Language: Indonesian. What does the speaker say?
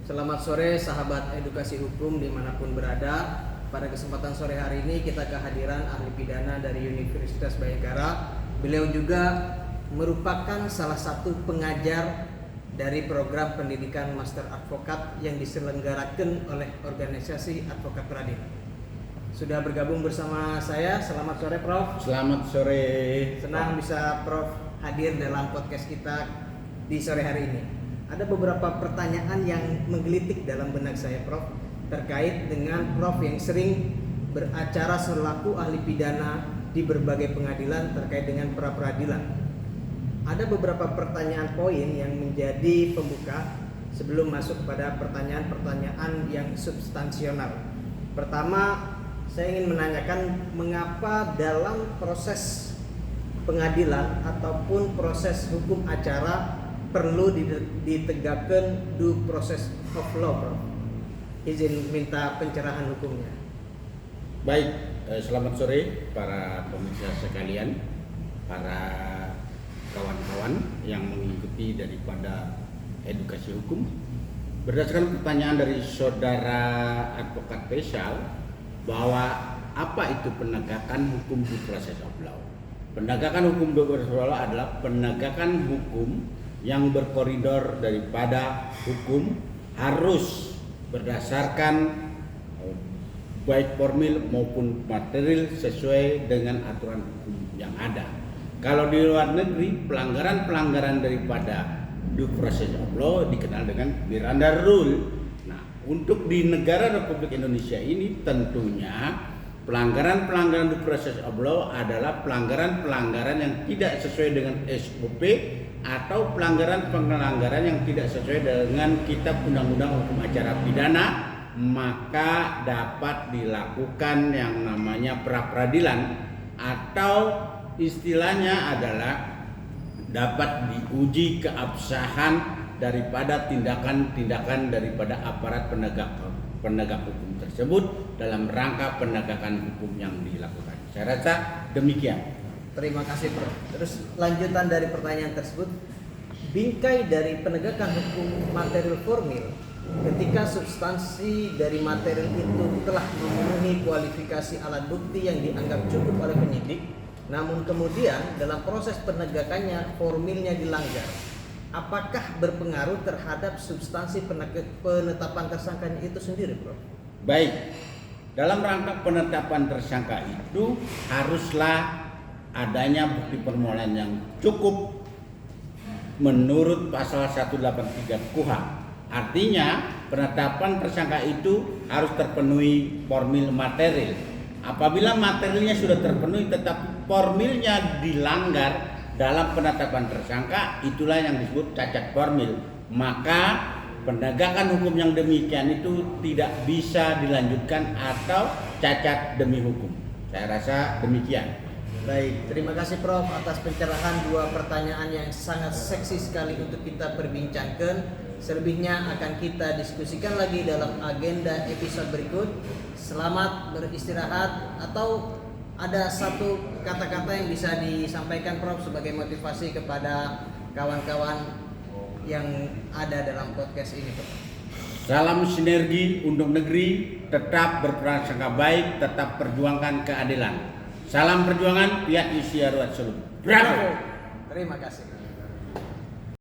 Selamat sore sahabat edukasi hukum dimanapun berada. Pada kesempatan sore hari ini kita kehadiran ahli pidana dari Universitas Bhayangkara. Beliau juga merupakan salah satu pengajar dari program pendidikan Master Advokat yang diselenggarakan oleh organisasi Advokat Radin. Sudah bergabung bersama saya. Selamat sore Prof. Selamat sore. Senang bisa Prof hadir dalam podcast kita di sore hari ini. Ada beberapa pertanyaan yang menggelitik dalam benak saya Prof, terkait dengan Prof yang sering beracara selaku ahli pidana di berbagai pengadilan terkait dengan pra-peradilan. Ada beberapa pertanyaan poin yang menjadi pembuka sebelum masuk pada pertanyaan-pertanyaan yang substansional. Pertama, saya ingin menanyakan mengapa dalam proses pengadilan ataupun proses hukum acara perlu ditegakkan due process of law, Prof. Izin minta pencerahan hukumnya. Baik, selamat sore para pemirsa sekalian, para kawan-kawan yang mengikuti daripada edukasi hukum. Berdasarkan pertanyaan dari saudara advokat Faisal bahwa apa itu penegakan hukum due process of law? Penegakan hukum due process of law adalah penegakan hukum yang berkoridor daripada hukum harus berdasarkan baik formil maupun material sesuai dengan aturan hukum yang ada. Kalau di luar negeri, pelanggaran-pelanggaran daripada due process of law dikenal dengan Miranda Rule. Nah, untuk di negara Republik Indonesia ini tentunya pelanggaran-pelanggaran due process of law adalah pelanggaran-pelanggaran yang tidak sesuai dengan SOP atau pelanggaran-pelanggaran yang tidak sesuai dengan Kitab Undang-Undang Hukum Acara Pidana, maka dapat dilakukan yang namanya pra-peradilan atau istilahnya adalah dapat diuji keabsahan daripada tindakan-tindakan daripada aparat penegak hukum tersebut dalam rangka penegakan hukum yang dilakukan. Saya rasa demikian. Terima kasih Prof. Terus lanjutan dari pertanyaan tersebut, bingkai dari penegakan hukum material formil ketika substansi dari material itu telah memenuhi kualifikasi alat bukti yang dianggap cukup oleh penyidik, namun kemudian dalam proses penegakannya formilnya dilanggar, apakah berpengaruh terhadap substansi penetapan tersangkanya itu sendiri, Prof? Baik, dalam rangka penetapan tersangka itu haruslah adanya bukti permulaan yang cukup menurut pasal 183 KUHP. Artinya penetapan tersangka itu harus terpenuhi formil material. Apabila materialnya sudah terpenuhi tetapi formilnya dilanggar dalam penetapan tersangka, itulah yang disebut cacat formil. Maka penegakan hukum yang demikian itu tidak bisa dilanjutkan atau cacat demi hukum. Saya rasa demikian. Baik, terima kasih Prof atas pencerahan dua pertanyaan yang sangat seksi sekali untuk kita perbincangkan. Selebihnya akan kita diskusikan lagi dalam agenda episode berikut. Selamat beristirahat, atau ada satu kata-kata yang bisa disampaikan Prof sebagai motivasi kepada kawan-kawan yang ada dalam podcast ini, Prof. Salam sinergi untuk negeri, tetap berprasangka baik, tetap perjuangkan keadilan. Salam perjuangan, pihak Yusya Ruat Sulu. Bravo. Terima kasih.